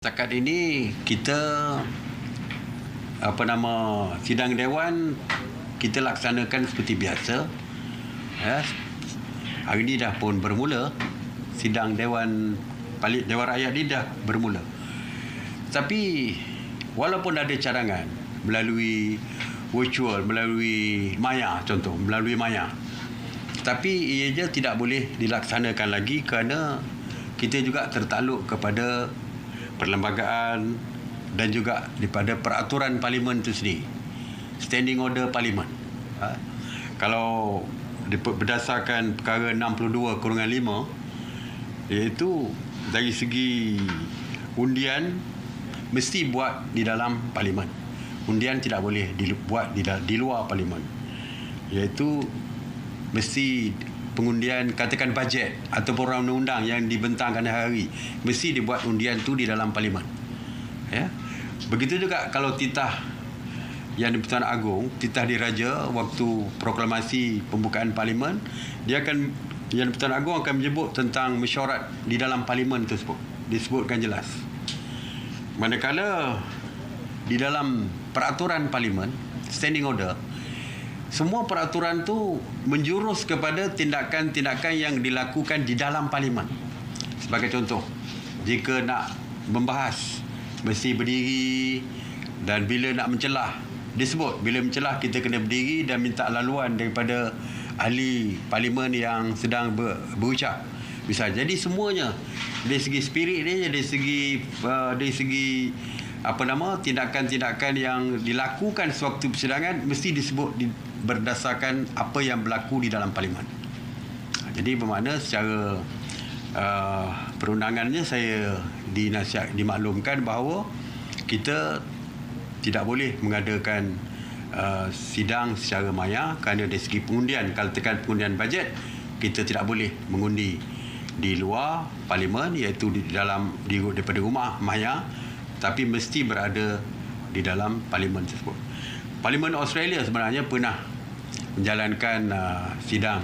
Setakat ini kita sidang dewan kita laksanakan seperti biasa. Hari ini dah pun bermula. Sidang dewan rakyat ni dah bermula. Tapi walaupun ada cadangan melalui virtual, melalui maya contoh, melalui maya, tapi ianya tidak boleh dilaksanakan lagi kerana kita juga tertakluk kepada perlembagaan dan juga daripada peraturan parlimen itu sendiri, standing order parlimen. Kalau berdasarkan perkara 62/5, iaitu dari segi undian mesti buat di dalam parlimen, undian tidak boleh dibuat di luar parlimen, iaitu mesti pengundian katakan bajet ataupun rancangan undang-undang yang dibentangkan hari mesti dibuat undian tu di dalam parlimen. Begitu juga kalau titah yang di-Pertuan Agong, titah diraja waktu proklamasi pembukaan parlimen, yang di-Pertuan Agong akan menyebut tentang mesyuarat di dalam parlimen tersebut, disebutkan jelas. Manakala di dalam peraturan parlimen, standing order, semua peraturan tu menjurus kepada tindakan-tindakan yang dilakukan di dalam parlimen. Sebagai contoh, jika nak membahas mesti berdiri, dan bila nak mencelah disebut bila mencelah kita kena berdiri dan minta laluan daripada ahli parlimen yang sedang berucap. Jadi semuanya dari segi spirit dia, dari segi tindakan-tindakan yang dilakukan sewaktu persidangan mesti disebut berdasarkan apa yang berlaku di dalam parlimen. Jadi bermakna secara perundangannya saya dimaklumkan bahawa kita tidak boleh mengadakan sidang secara maya kerana dari segi pengundian, kalau tekan pengundian bajet, kita tidak boleh mengundi di luar parlimen, iaitu daripada rumah maya, tapi mesti berada di dalam parlimen tersebut. Parlimen Australia sebenarnya pernah menjalankan sidang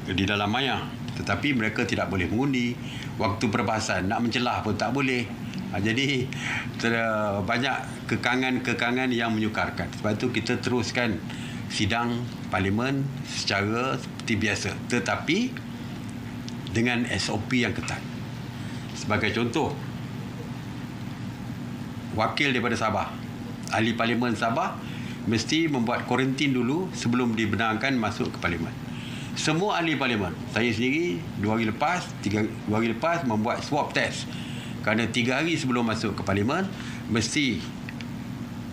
di dalam maya, tetapi mereka tidak boleh mengundi. Waktu perbahasan nak mencelah pun tak boleh. Jadi banyak kekangan-kekangan yang menyukarkan. Sebab itu kita teruskan sidang parlimen secara seperti biasa, tetapi dengan SOP yang ketat. Sebagai contoh, wakil daripada Sabah, ahli parlimen Sabah mesti membuat kuarantin dulu sebelum dibenarkan masuk ke parlimen. Semua ahli parlimen, saya sendiri 2 hari lepas membuat swab test, kerana 3 hari sebelum masuk ke parlimen mesti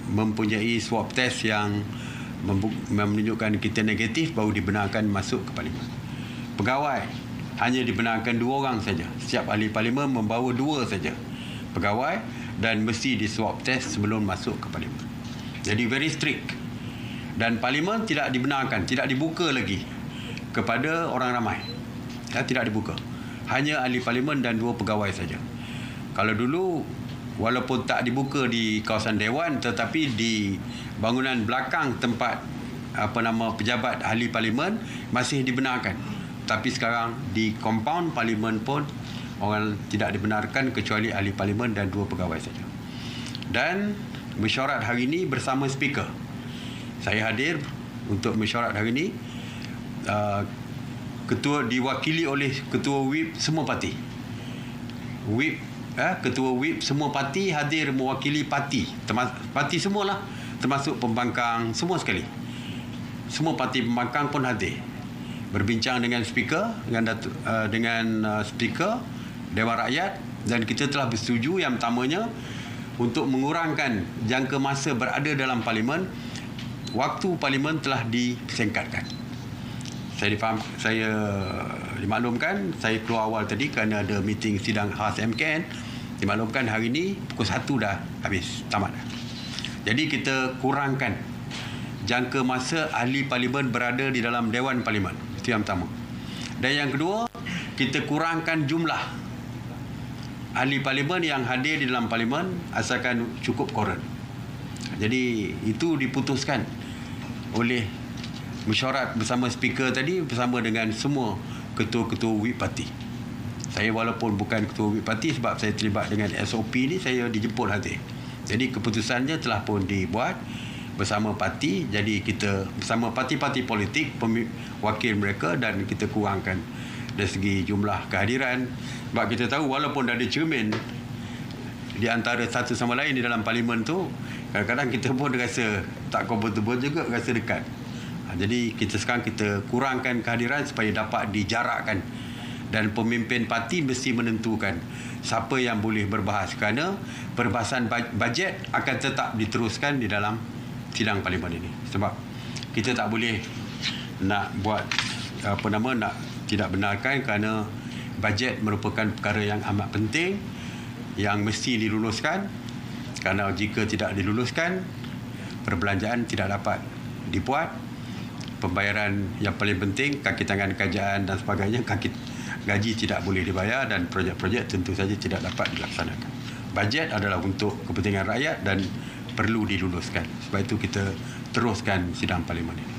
mempunyai swab test yang menunjukkan kita negatif baru dibenarkan masuk ke parlimen. Pegawai hanya dibenarkan 2 orang saja. Setiap ahli parlimen membawa 2 saja pegawai, dan mesti di swab test sebelum masuk ke parlimen. Jadi very strict. Dan parlimen tidak dibenarkan, tidak dibuka lagi kepada orang ramai. Tidak dibuka. Hanya ahli parlimen dan 2 pegawai saja. Kalau dulu walaupun tak dibuka di kawasan dewan, tetapi di bangunan belakang tempat pejabat ahli parlimen masih dibenarkan. Tapi sekarang di kompaun parlimen pun orang tidak dibenarkan kecuali ahli parlimen dan 2 pegawai saja. Dan mesyuarat hari ini bersama speaker. Saya hadir untuk mesyuarat hari ini. Diwakili oleh ketua whip semua parti. Ketua whip semua parti hadir mewakili parti. Parti semualah, termasuk pembangkang semua sekali. Semua parti pembangkang pun hadir. Berbincang dengan speaker, dengan speaker Dewan Rakyat, dan kita telah bersetuju yang pertamanya untuk mengurangkan jangka masa berada dalam parlimen. Waktu parlimen telah disingkatkan. Saya dimaklumkan, saya keluar awal tadi kerana ada meeting sidang khas MKN, dimaklumkan hari ini pukul 1 dah habis, tamat dah. Jadi kita kurangkan jangka masa ahli parlimen berada di dalam Dewan Parlimen. Itu yang pertama. Dan yang kedua, kita kurangkan jumlah ahli parlimen yang hadir di dalam parlimen asalkan cukup koran. Jadi itu diputuskan oleh mesyuarat bersama speaker tadi, bersama dengan semua ketua-ketua whip parti. Saya walaupun bukan ketua ubin parti, sebab saya terlibat dengan SOP ni, saya dijemput hati. Jadi keputusannya telah pun dibuat bersama parti. Jadi kita bersama parti-parti politik, wakil mereka, dan kita kurangkan dari segi jumlah kehadiran. Sebab kita tahu walaupun ada cermin di antara satu sama lain di dalam parlimen tu, kadang-kadang kita pun rasa tak comfortable juga, rasa dekat. Jadi sekarang kita kurangkan kehadiran supaya dapat dijarakkan, dan pemimpin parti mesti menentukan siapa yang boleh berbahas, kerana perbahasan bajet akan tetap diteruskan di dalam sidang parlimen ini. Sebab kita tak boleh nak buat nak tidak benarkan, kerana bajet merupakan perkara yang amat penting yang mesti diluluskan, kerana jika tidak diluluskan, perbelanjaan tidak dapat dibuat, pembayaran yang paling penting, kaki tangan kerajaan dan sebagainya, gaji tidak boleh dibayar, dan projek-projek tentu saja tidak dapat dilaksanakan. Bajet adalah untuk kepentingan rakyat dan perlu diluluskan. Sebab itu kita teruskan sidang parlimen ini.